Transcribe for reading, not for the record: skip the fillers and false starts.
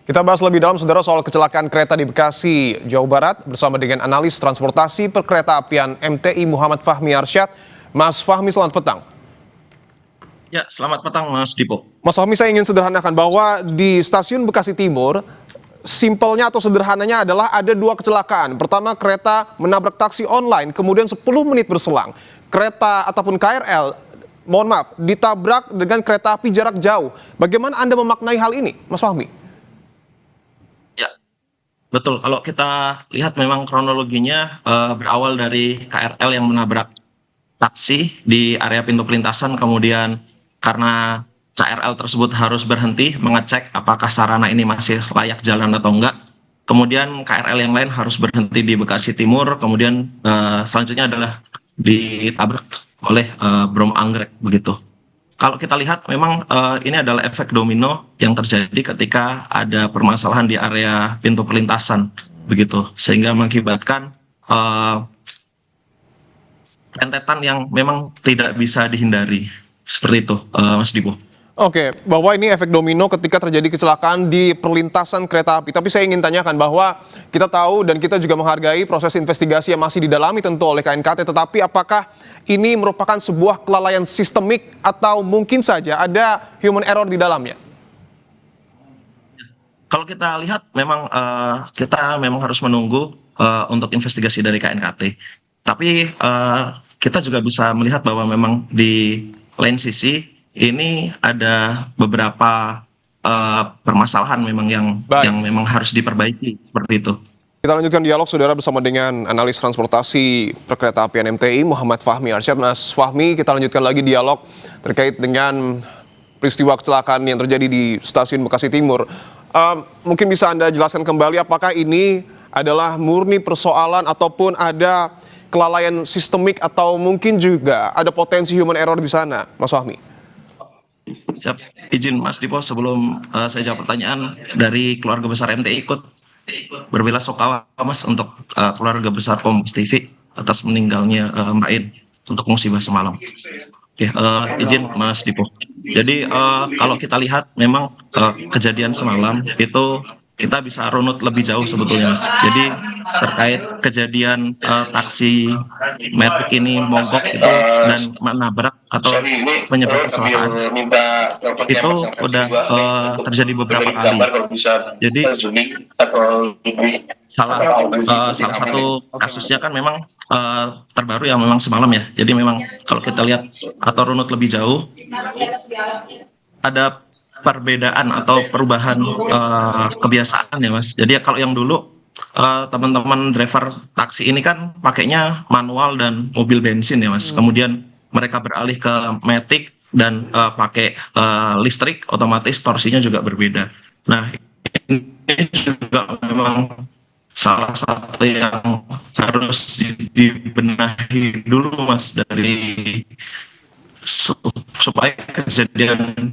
Kita bahas lebih dalam, saudara, soal kecelakaan kereta di Bekasi, Jawa Barat, bersama dengan analis transportasi perkeretaapian MTI Muhammad Fahmi Arsyad. Mas Fahmi, selamat petang. Ya, selamat petang Mas Dipo. Mas Fahmi, saya ingin sederhanakan bahwa di stasiun Bekasi Timur, simpelnya atau sederhananya adalah ada dua kecelakaan. Pertama, kereta menabrak taksi online, kemudian 10 menit berselang, kereta ataupun KRL, mohon maaf, ditabrak dengan kereta api jarak jauh. Bagaimana Anda memaknai hal ini, Mas Fahmi? Ya, betul. Kalau kita lihat memang kronologinya berawal dari KRL yang menabrak taksi di area pintu perlintasan, kemudian karena KRL tersebut harus berhenti mengecek apakah sarana ini masih layak jalan atau enggak. Kemudian KRL yang lain harus berhenti di Bekasi Timur, kemudian selanjutnya adalah ditabrak oleh Brom Anggrek begitu. Kalau kita lihat memang ini adalah efek domino yang terjadi ketika ada permasalahan di area pintu perlintasan begitu, sehingga mengakibatkan rentetan yang memang tidak bisa dihindari seperti itu, Mas Dipo. Oke, bahwa ini efek domino ketika terjadi kecelakaan di perlintasan kereta api. Tapi saya ingin tanyakan bahwa kita tahu dan kita juga menghargai proses investigasi yang masih didalami tentu oleh KNKT. Tetapi apakah ini merupakan sebuah kelalaian sistemik atau mungkin saja ada human error di dalamnya? Kalau kita lihat memang kita memang harus menunggu untuk investigasi dari KNKT. Tapi kita juga bisa melihat bahwa memang di lain sisi ini ada beberapa permasalahan memang yang memang harus diperbaiki seperti itu. Kita lanjutkan dialog, saudara, bersama dengan analis transportasi perkeretaapian MTI Muhammad Fahmi Arsyad. Mas Fahmi, kita lanjutkan lagi dialog terkait dengan peristiwa kecelakaan yang terjadi di stasiun Bekasi Timur. Mungkin bisa Anda jelaskan kembali apakah ini adalah murni persoalan ataupun ada kelalaian sistemik atau mungkin juga ada potensi human error di sana, Mas Fahmi? Siap, izin Mas Dipo sebelum saya jawab pertanyaan, dari keluarga besar MTI ikut berbela-sungkawa Mas untuk keluarga besar Kompas TV atas meninggalnya Mbak In untuk musibah semalam. Oke, izin Mas Dipo. Jadi kalau kita lihat memang kejadian semalam itu kita bisa runut lebih jauh sebetulnya Mas. Jadi terkait kejadian taksi Matic ini mogok itu dan menabrak atau penyebab kecelakaan itu udah terjadi beberapa kali. Jadi salah satu kasusnya kan memang terbaru yang memang semalam ya. Jadi memang kalau kita lihat atau runut lebih jauh, ada perbedaan atau perubahan kebiasaan ya Mas. Jadi kalau yang dulu teman-teman driver taksi ini kan pakainya manual dan mobil bensin ya Mas. Kemudian mereka beralih ke Matic dan pakai listrik, otomatis torsinya juga berbeda. Nah, ini juga memang salah satu yang harus dibenahi dulu Mas, dari supaya kejadian